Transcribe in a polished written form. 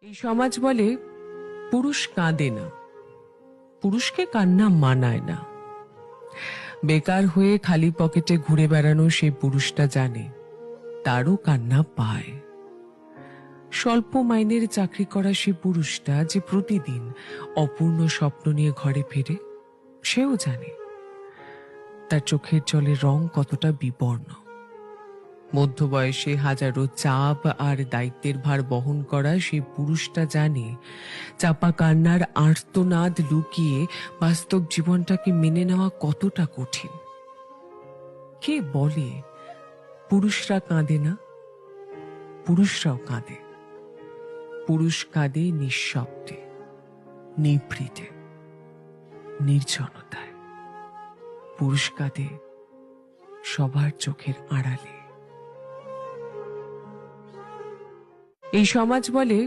এই সমাজ বলে পুরুষ কাঁদে না, পুরুষকে কান্না মানায় না। বেকার হয়ে খালি পকেটে ঘুরে বেড়ানো সেই পুরুষটা জানে তারও কান্না পায়। স্বল্প মাইনের চাকরি করা সেই পুরুষটা যে প্রতিদিন অপূর্ণ স্বপ্ন নিয়ে ঘরে ফিরে, সেও জানে তার চোখের জলের রং কতটা বিবর্ণ। মধ্যবয়সে হাজারো চাপ আর দায়িত্বের ভার বহন করা সেই পুরুষটা জানে চাপা কান্নার আর্তনাদ লুকিয়ে বাস্তব জীবনটাকে মেনে নেওয়া কতটা কঠিন। কে বলে পুরুষরা কাঁদে না? পুরুষরাও কাঁদে। পুরুষ কাঁদে নিঃশব্দে, নিভৃতে, নির্জনতায়। পুরুষ কাঁদে সবার চোখের আড়ালে। এই সমাজ বলে